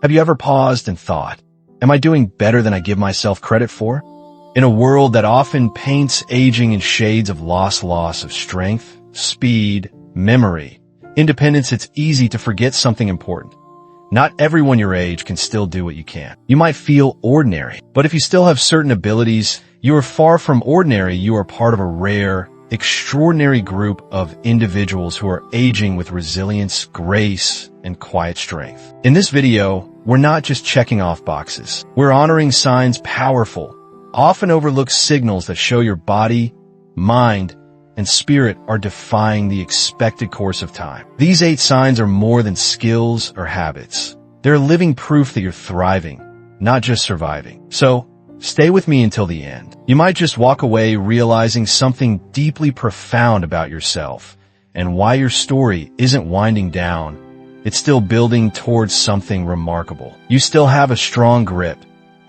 Have you ever paused and thought, am I doing better than I give myself credit for? In a world that often paints aging in shades of loss of strength, speed, memory, independence, it's easy to forget something important. Not everyone your age can still do what you can. You might feel ordinary, but if you still have certain abilities, you are far from ordinary. You are part of a rare, extraordinary group of individuals who are aging with resilience, grace, and quiet strength. In this video, we're not just checking off boxes. We're honoring signs, powerful, often overlooked signals that show your body, mind, and spirit are defying the expected course of time. These 8 signs are more than skills or habits. They're living proof that you're thriving, not just surviving. So, stay with me until the end. You might just walk away realizing something deeply profound about yourself and why your story isn't winding down. It's still building towards something remarkable. You still have a strong grip,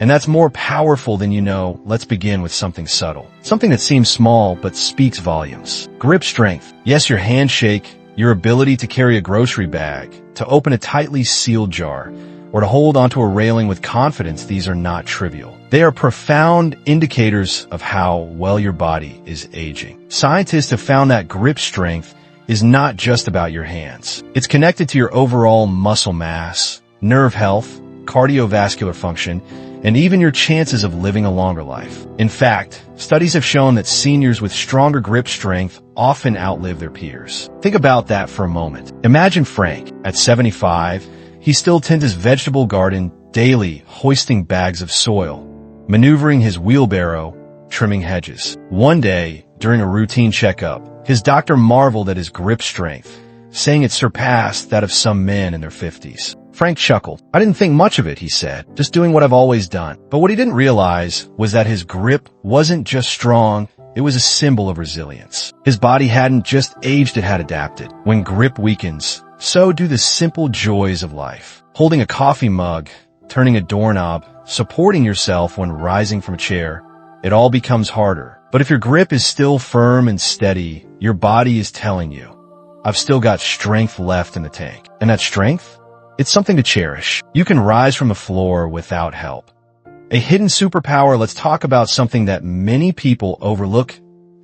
and that's more powerful than you know. Let's begin with something subtle. Something that seems small but speaks volumes. Grip strength. Yes, your handshake, your ability to carry a grocery bag, to open a tightly sealed jar, or to hold onto a railing with confidence, these are not trivial. They are profound indicators of how well your body is aging. Scientists have found that grip strength is not just about your hands. It's connected to your overall muscle mass, nerve health, cardiovascular function, and even your chances of living a longer life. In fact, studies have shown that seniors with stronger grip strength often outlive their peers. Think about that for a moment. Imagine Frank. At 75, he still tends his vegetable garden daily, hoisting bags of soil, maneuvering his wheelbarrow, trimming hedges. One day, during a routine checkup, his doctor marveled at his grip strength, saying it surpassed that of some men in their 50s. Frank chuckled. I didn't think much of it, he said, just doing what I've always done. But what he didn't realize was that his grip wasn't just strong, it was a symbol of resilience. His body hadn't just aged, it had adapted. When grip weakens, so do the simple joys of life. Holding a coffee mug, turning a doorknob, supporting yourself when rising from a chair, it all becomes harder. But if your grip is still firm and steady, your body is telling you, I've still got strength left in the tank. And that strength? It's something to cherish. You can rise from the floor without help. A hidden superpower. Let's talk about something that many people overlook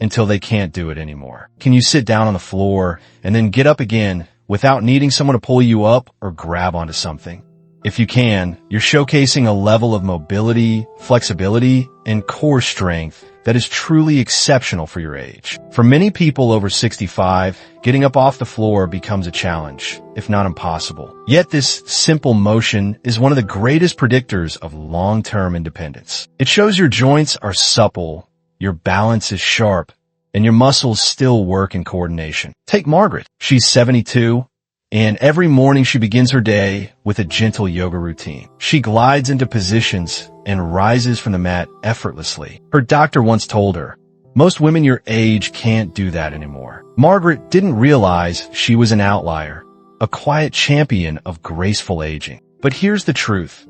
until they can't do it anymore. Can you sit down on the floor and then get up again without needing someone to pull you up or grab onto something? If you can, you're showcasing a level of mobility, flexibility, and core strength that is truly exceptional for your age. For many people over 65, getting up off the floor becomes a challenge, if not impossible. Yet this simple motion is one of the greatest predictors of long-term independence. It shows your joints are supple, your balance is sharp, and your muscles still work in coordination. Take Margaret. She's 72. And every morning she begins her day with a gentle yoga routine. She glides into positions and rises from the mat effortlessly. Her doctor once told her, most women your age can't do that anymore. Margaret didn't realize she was an outlier, a quiet champion of graceful aging. But here's the truth.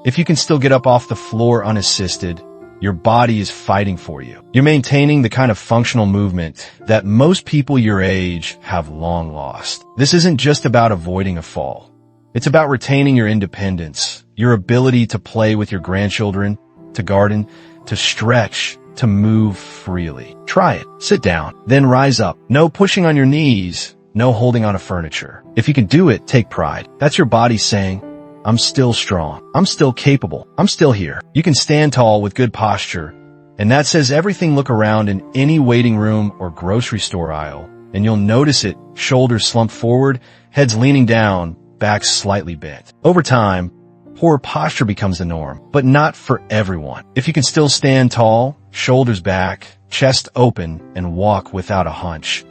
If you can still get up off the floor unassisted, your body is fighting for you. You're maintaining the kind of functional movement that most people your age have long lost. This isn't just about avoiding a fall. It's about retaining your independence, your ability to play with your grandchildren, to garden, to stretch, to move freely. Try it. Sit down, then rise up. No pushing on your knees, no holding on to furniture. If you can do it, take pride. That's your body saying, I'm still strong. I'm still capable. I'm still here. You can stand tall with good posture, and that says everything. Look around in any waiting room or grocery store aisle, and you'll notice it. Shoulders slumped forward, heads leaning down, backs slightly bent. Over time, poor posture becomes the norm, but not for everyone. If you can still stand tall, shoulders back, chest open, and walk without a hunch,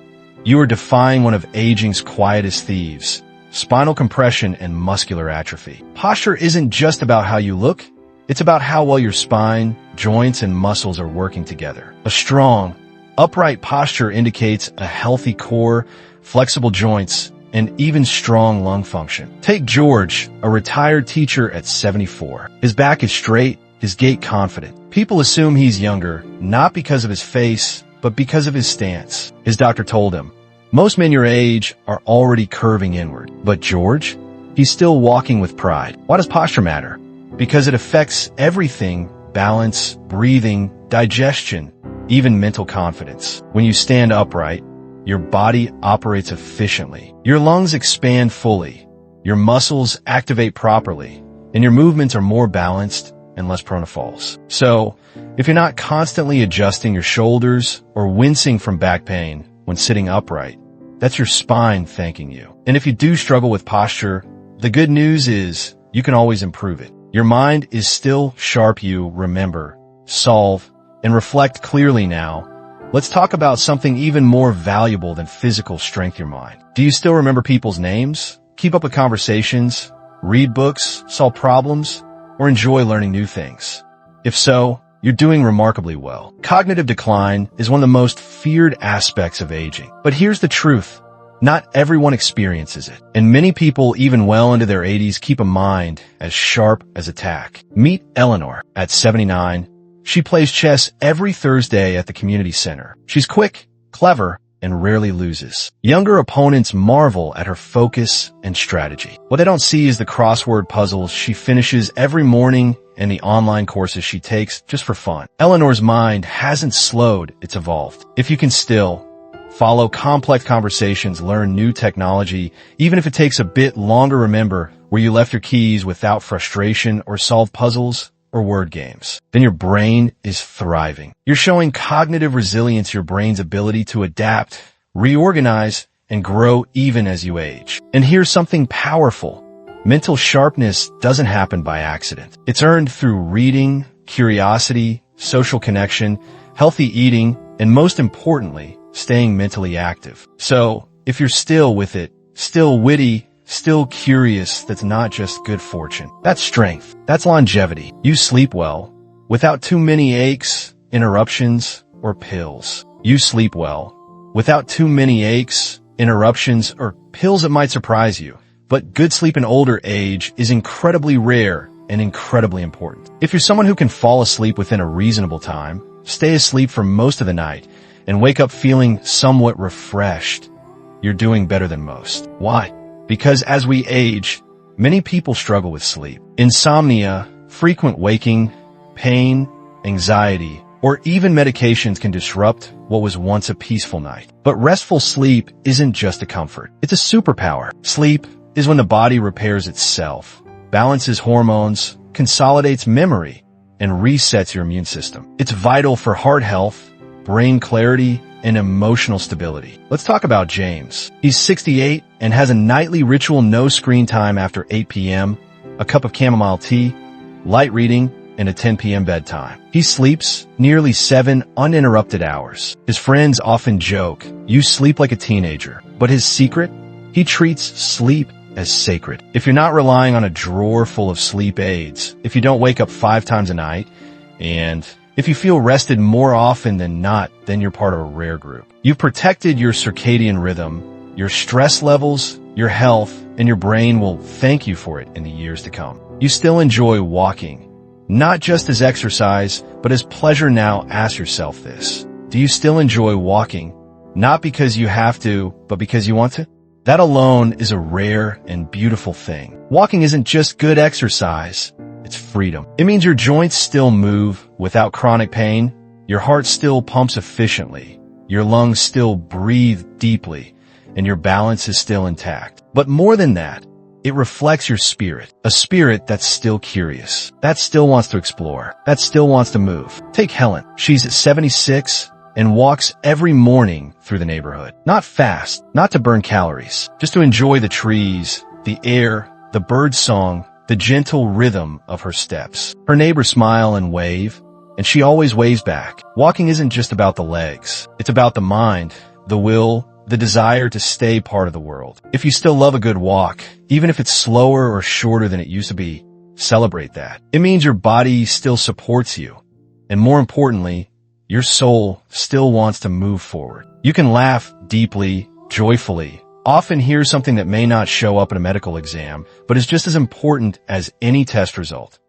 you are defying one of aging's quietest thieves. Spinal compression and muscular atrophy. Posture isn't just about how you look, it's about how well your spine, joints, and muscles are working together. A strong, upright posture indicates a healthy core, flexible joints, and even strong lung function. Take George, a retired teacher at 74. His back is straight, his gait confident. People assume he's younger, not because of his face, but because of his stance. His doctor told him, most men your age are already curving inward. But George? he's still walking with pride. Why does posture matter? Because it affects everything: balance, breathing, digestion, even mental confidence. When you stand upright, your body operates efficiently. Your lungs expand fully. Your muscles activate properly, and your movements are more balanced and less prone to falls. So, if you're not constantly adjusting your shoulders or wincing from back pain when sitting upright, that's your spine thanking you. And if you do struggle with posture, the good news is you can always improve it. Your mind is still sharp. You remember, solve, and reflect clearly now. Let's talk about something even more valuable than physical strength: your mind. Do you still remember people's names? Keep up with conversations? Read books? Solve problems? Or enjoy learning new things? If so, you're doing remarkably well. Cognitive decline is one of the most feared aspects of aging. But here's the truth. Not everyone experiences it. And many people, even well into their 80s, keep a mind as sharp as a tack. Meet Eleanor. At 79, she plays chess every Thursday at the community center. She's quick, clever, and rarely loses. Younger opponents marvel at her focus and strategy. What they don't see is the crossword puzzles she finishes every morning and the online courses she takes just for fun. Eleanor's mind hasn't slowed, it's evolved. If you can still follow complex conversations, learn new technology, even if it takes a bit longer, remember where you left your keys without frustration, or solve puzzles or word games, then your brain is thriving. You're showing cognitive resilience, your brain's ability to adapt, reorganize, and grow even as you age. And here's something powerful. Mental sharpness doesn't happen by accident. It's earned through reading, curiosity, social connection, healthy eating, and most importantly, staying mentally active. So, if you're still with it, still witty, still curious, that's not just good fortune. That's strength. That's longevity. You sleep well, without too many aches, interruptions, or pills. You sleep well, without too many aches, interruptions, or pills that might surprise you. But good sleep in older age is incredibly rare and incredibly important. If you're someone who can fall asleep within a reasonable time, stay asleep for most of the night, and wake up feeling somewhat refreshed, you're doing better than most. Why? Because as we age, many people struggle with sleep. Insomnia, frequent waking, pain, anxiety, or even medications can disrupt what was once a peaceful night. But restful sleep isn't just a comfort. It's a superpower. Sleep is when the body repairs itself, balances hormones, consolidates memory, and resets your immune system. It's vital for heart health, brain clarity, and emotional stability. Let's talk about James. He's 68 and has a nightly ritual: no screen time after 8 p.m., a cup of chamomile tea, light reading, and a 10 p.m. bedtime. He sleeps nearly 7 uninterrupted hours. His friends often joke, "You sleep like a teenager." But his secret? He treats sleep as sacred. If you're not relying on a drawer full of sleep aids, if you don't wake up 5 times a night, and if you feel rested more often than not, then you're part of a rare group. You've protected your circadian rhythm, your stress levels, your health, and your brain will thank you for it in the years to come. You still enjoy walking, not just as exercise, but as pleasure. Now ask yourself this. Do you still enjoy walking? Not because you have to, but because you want to? That alone is a rare and beautiful thing. Walking isn't just good exercise. It's freedom. It means your joints still move without chronic pain, your heart still pumps efficiently, your lungs still breathe deeply, and your balance is still intact. But more than that, it reflects your spirit, a spirit that's still curious, that still wants to explore, that still wants to move. Take Helen. She's 76 and walks every morning through the neighborhood. Not fast, not to burn calories, just to enjoy the trees, the air, the bird song, the gentle rhythm of her steps. Her neighbors smile and wave, and she always waves back. Walking isn't just about the legs. It's about the mind, the will, the desire to stay part of the world. If you still love a good walk, even if it's slower or shorter than it used to be, celebrate that. It means your body still supports you. And more importantly, your soul still wants to move forward. You can laugh deeply, joyfully, often hear something that may not show up in a medical exam, but is just as important as any test result.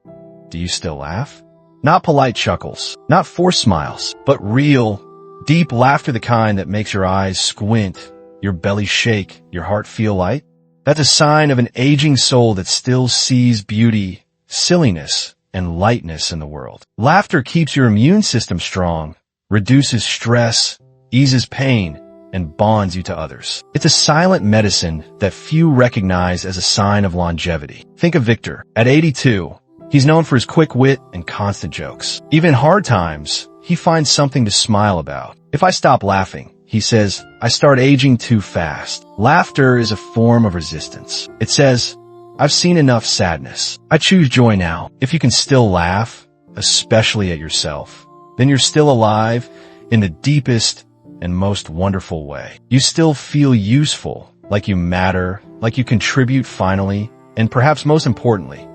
Do you still laugh? Not polite chuckles, not forced smiles, but real, deep laughter, the kind that makes your eyes squint, your belly shake, your heart feel light. That's a sign of an aging soul that still sees beauty, silliness, and lightness in the world. Laughter keeps your immune system strong, reduces stress, eases pain, and bonds you to others. It's a silent medicine that few recognize as a sign of longevity. Think of Victor. At 82, he's known for his quick wit and constant jokes. Even in hard times, he finds something to smile about. If I stop laughing, he says, I start aging too fast. Laughter is a form of resistance. It says, I've seen enough sadness. I choose joy now. If you can still laugh, especially at yourself, then you're still alive in the deepest and most wonderful way. You still feel useful, like you matter, like you contribute finally, and perhaps most importantly,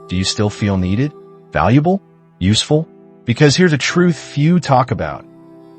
do you still feel needed, valuable, useful? Because here's a truth few talk about.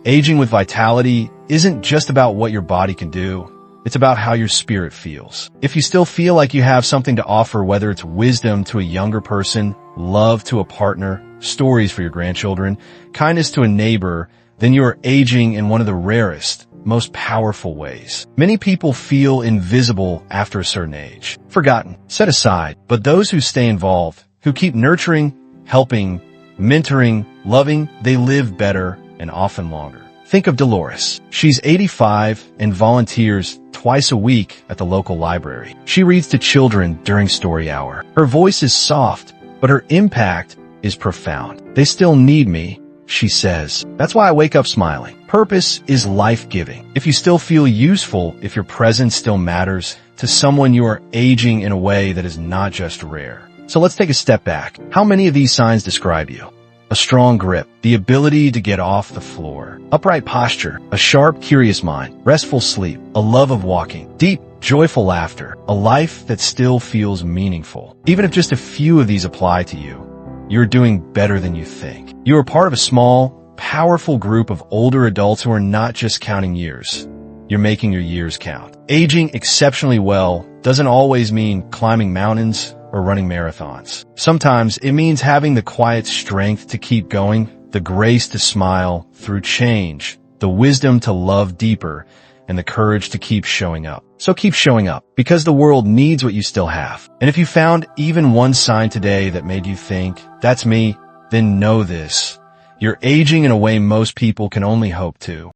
Aging with vitality isn't just about what your body can do. It's about how your spirit feels. If you still feel like you have something to offer, whether it's wisdom to a younger person, love to a partner, stories for your grandchildren, kindness to a neighbor, then you are aging in one of the rarest, most powerful ways. Many people feel invisible after a certain age, forgotten, set aside, but those who stay involved, who keep nurturing, helping, mentoring, loving, they live better and often longer. Think of Dolores. She's 85 and volunteers twice a week at the local library. She reads to children during story hour. Her voice is soft, but her impact is profound. They still need me, she says. That's why I wake up smiling. Purpose is life-giving. If you still feel useful, if your presence still matters, to someone you are aging in a way that is not just rare. So let's take a step back. How many of these signs describe you? A strong grip, the ability to get off the floor, upright posture, a sharp, curious mind, restful sleep, a love of walking, deep, joyful laughter, a life that still feels meaningful. Even if just a few of these apply to you, you're doing better than you think. You are part of a small, powerful group of older adults who are not just counting years. You're making your years count. Aging exceptionally well doesn't always mean climbing mountains or running marathons. Sometimes it means having the quiet strength to keep going, the grace to smile through change, the wisdom to love deeper, and the courage to keep showing up. So keep showing up, because the world needs what you still have. And if you found even one sign today that made you think, that's me, then know this. You're aging in a way most people can only hope to.